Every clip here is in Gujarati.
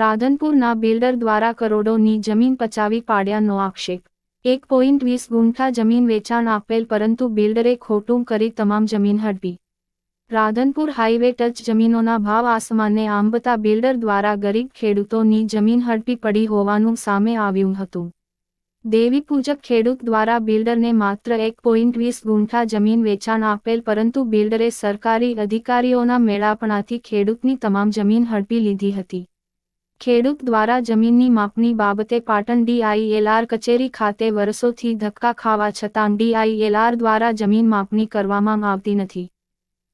રાધનપુરના બિલ્ડર દ્વારા કરોડોની જમીન પચાવી પાડ્યાનો આક્ષેપ। 1.20 ગુંઠા જમીન વેચાણ આપેલ પરંતુ બિલ્ડરે ખોટું કરી તમામ જમીન હડપી। રાધનપુર હાઈવે ટચ જમીનોના ભાવ આસમાને આંબતા બિલ્ડર દ્વારા ગરીબ ખેડૂતોની જમીન હડપી પડી હોવાનું સામે આવ્યું હતું। દેવીપૂજક ખેડૂત દ્વારા બિલ્ડરને માત્ર 1.20 ગુંઠા જમીન વેચાણ આપેલ પરંતુ બિલ્ડરે સરકારી અધિકારીઓના મેળાપણાથી ખેડૂતની તમામ જમીન હડપી લીધી હતી। ખેડૂત દ્વારા જમીનની માપણી બાબતે પાટણ DILR કચેરી ખાતે વર્ષોથી ધક્કા ખાવા છતાં DILR દ્વારા જમીન માપણી કરવામાં આવતી નથી।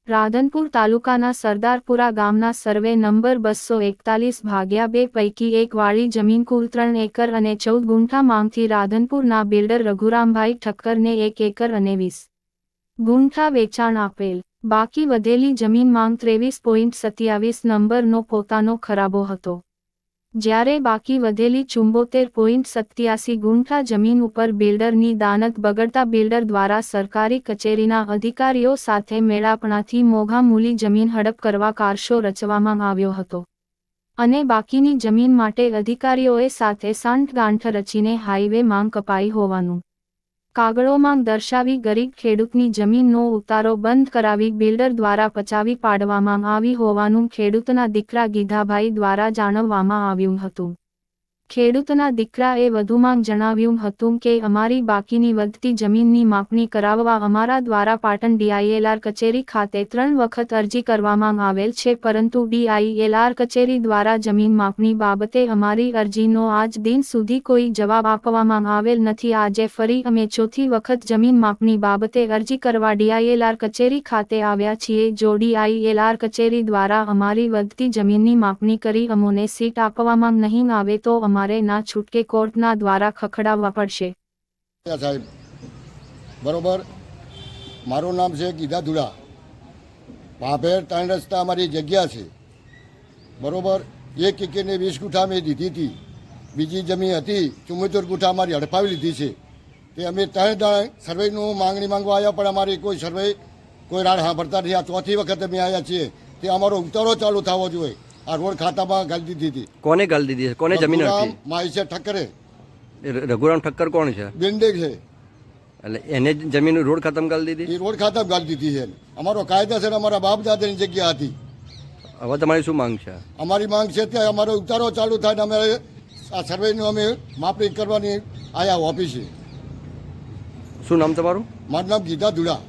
રાધનપુર તાલુકાના સરદારપુરા ગામના સર્વે નંબર 241/2 પૈકી એક વાળી જમીન કુલ 3 એકર અને 14 ગુંઠા માંગથી રાધનપુરના બિલ્ડર રઘુરામભાઈ ઠક્કરને 1 એકર અને 20 ગુંઠા વેચાણ આપેલ। બાકી વધેલી જમીન માંગ 23.27 નંબરનો પોતાનો ખરાબો હતો। જ્યારે બાકી વધેલી 74.87 ગુંઠા જમીન ઉપર બિલ્ડરની દાનત બગડતા બિલ્ડર દ્વારા સરકારી કચેરીના અધિકારીઓ સાથે મેળાપણાથી મોઘા મૂલી જમીન હડપ કરવા કારસો રચવામાં આવ્યો હતો અને બાકીની જમીન માટે અધિકારીઓએ સાથે સાંઠગાંઠ રચીને હાઈવે માંગ કપાઈ હોવાનું કાગળોમાં દર્શાવી ગરીબ ખેડૂતની જમીનનો ઉતારો બંધ કરાવી બિલ્ડર દ્વારા પચાવી પાડવામાં આવી હોવાનું ખેડૂતના દીકરા ગીધાભાઈ દ્વારા જાણવવામાં આવ્યું હતું। ખેડૂતના દીકરાએ વધુમાં જણાવ્યું હતું કે અમારી બાકીની વધતી જમીનની માપણી કરાવવા અમારા દ્વારા પાટણ DILR કચેરી ખાતે 3 વખત અરજી કરવામાં આવેલ છે પરંતુ DILR કચેરી દ્વારા જમીન માપણી બાબતે અમારી અરજીનો આજ દિન સુધી કોઈ જવાબ આપવામાં આવેલ નથી। આજે ફરી અમે ચોથી વખત જમીન માપણી બાબતે અરજી કરવા DILR કચેરી ખાતે આવ્યા છીએ। જો DILR કચેરી દ્વારા અમારી વધતી જમીનની માપણી કરી અમોને સીટ આપવામાં નહીં આવે તો અમારે ના છૂટકે કોર્ટના દ્વારા ખખડાવવા પડશે। સાહેબ બરોબર, મારું નામ છે ગીધા ધુડા। ભાભેર 3 રસ્તા અમારી જગ્યા છે બરોબર। 1 એકર ને 20 ગુંઠા મેં દીધી હતી, બીજી જમીન હતી 74 ગુંઠા અમારી હડપાવી લીધી છે। તે અમે 3 દાડા સર્વેનું માંગણી માંગવા આવ્યા પણ અમારી કોઈ સર્વે કોઈ રાડ સાંભળતા નહીં। આ ચોથી વખત અમે આવ્યા છીએ। તે અમારો ઉતારો ચાલુ થવો જોઈએ। આ રોડ ખાતામાં ગાળી દીધી હતી। કોને ગાળી દીધી? કોને જમીન હતી? માઈ છે ઠક્કરે। રઘુરામ ઠક્કર કોણ છે? બેન્ડે છે। એટલે એને જમીન રોડ ખાતામાં ગાળી દીધી? એ રોડ ખાતામાં ગાળી દીધી છે। અમારો કાયદેસર અમારા બાપ દાદાની જગ્યા હતી। હવે તમારી શું માંગ છે? અમારી માંગ છે કે અમારો ઉતારો ચાલુ થાય ને અમે આ સર્વેનું અમે માપણી કરવાની આયા ઓફિસે। શું નામ તમારું? મારું નામ ગીધા ધુડા।